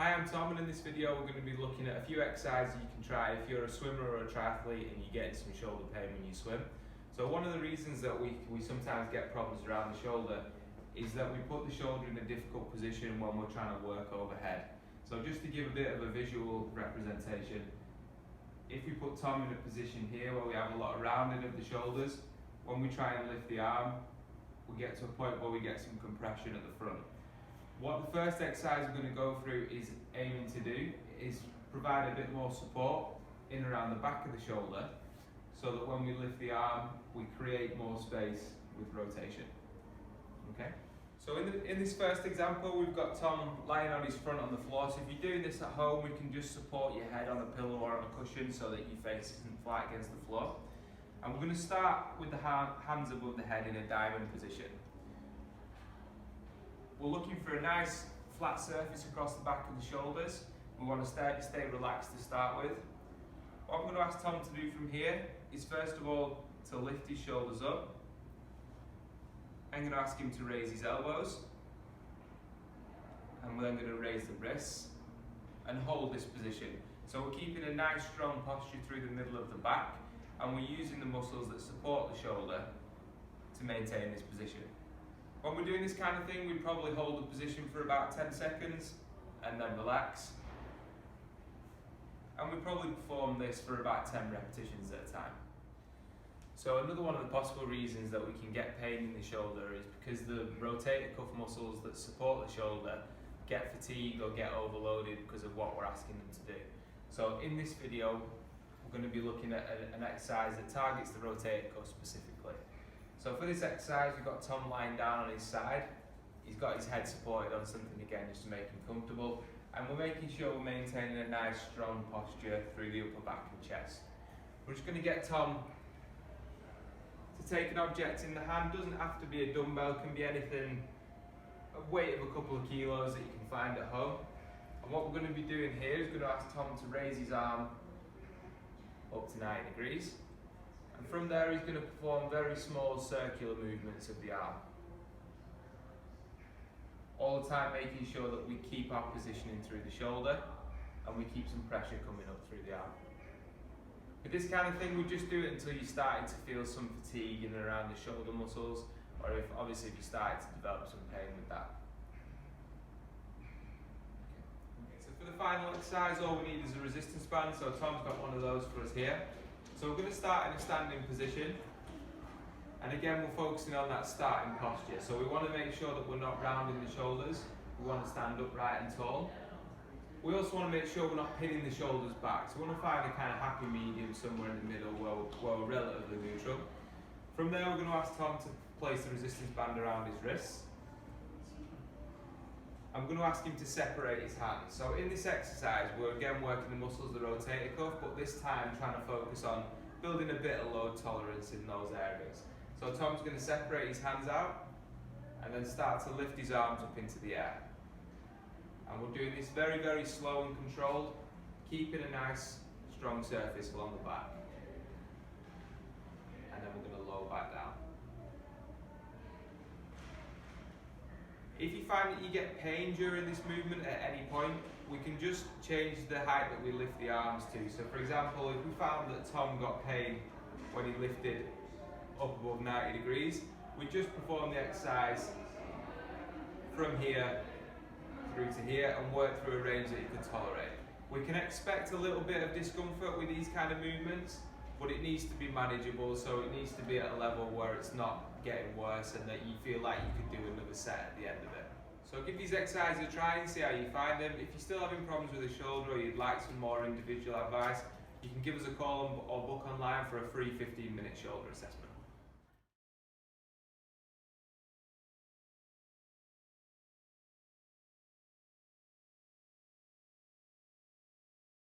Hi, I'm Tom, and in this video we're going to be looking at a few exercises you can try if you're a swimmer or a triathlete and you're getting some shoulder pain when you swim. So one of the reasons that we sometimes get problems around the shoulder is that we put the shoulder in a difficult position when we're trying to work overhead. So just to give a bit of a visual representation, if we put Tom in a position here where we have a lot of rounding of the shoulders, when we try and lift the arm, we get to a point where we get some compression at the front. What the first exercise we're going to go through is aiming to do is provide a bit more support in around the back of the shoulder so that when we lift the arm we create more space with rotation. Okay? So in this first example we've got Tom lying on his front on the floor. So if you're doing this at home, we can just support your head on a pillow or on a cushion so that your face isn't flat against the floor. And we're going to start with the hands above the head in a diamond position. We're looking for a nice flat surface across the back of the shoulders. We want to stay relaxed to start with. What I'm going to ask Tom to do from here is first of all to lift his shoulders up. I'm going to ask him to raise his elbows. And we're then going to raise the wrists and hold this position. So we're keeping a nice strong posture through the middle of the back, and we're using the muscles that support the shoulder to maintain this position. When we're doing this kind of thing, we probably hold the position for about 10 seconds and then relax. And we probably perform this for about 10 repetitions at a time. So another one of the possible reasons that we can get pain in the shoulder is because the rotator cuff muscles that support the shoulder get fatigued or get overloaded because of what we're asking them to do. So in this video, we're going to be looking at an exercise that targets the rotator cuff specifically. So for this exercise, we've got Tom lying down on his side. He's got his head supported on something again just to make him comfortable. And we're making sure we're maintaining a nice strong posture through the upper back and chest. We're just going to get Tom to take an object in the hand. Doesn't have to be a dumbbell, can be anything, a weight of a couple of kilos that you can find at home. And what we're going to be doing here is going to ask Tom to raise his arm up to 90 degrees. And from there he's going to perform very small circular movements of the arm. All the time making sure that we keep our positioning through the shoulder and we keep some pressure coming up through the arm. With this kind of thing, we just do it until you're starting to feel some fatigue in and around the shoulder muscles, or if you're starting to develop some pain with that. Okay, so for the final exercise, all we need is a resistance band. So Tom's got one of those for us here. So we're going to start in a standing position, and again we're focusing on that starting posture. So we want to make sure that we're not rounding the shoulders, we want to stand upright and tall. We also want to make sure we're not pinning the shoulders back, so we want to find a kind of happy medium somewhere in the middle where we're relatively neutral. From there we're going to ask Tom to place the resistance band around his wrists. I'm going to ask him to separate his hands. So in this exercise, we're again working the muscles of the rotator cuff, but this time trying to focus on building a bit of load tolerance in those areas. So Tom's going to separate his hands out and then start to lift his arms up into the air. And we're doing this very, very slow and controlled, keeping a nice, strong surface along the back. And then we're going to lower back down. If you find that you get pain during this movement at any point, we can just change the height that we lift the arms to. So for example, if we found that Tom got pain when he lifted up above 90 degrees, we just perform the exercise from here through to here and work through a range that you can tolerate. We can expect a little bit of discomfort with these kind of movements, but it needs to be manageable, so it needs to be at a level where it's not getting worse and that you feel like you could do another set at the end of it. So give these exercises a try and see how you find them. If you're still having problems with the shoulder or you'd like some more individual advice, you can give us a call or book online for a free 15-minute shoulder assessment.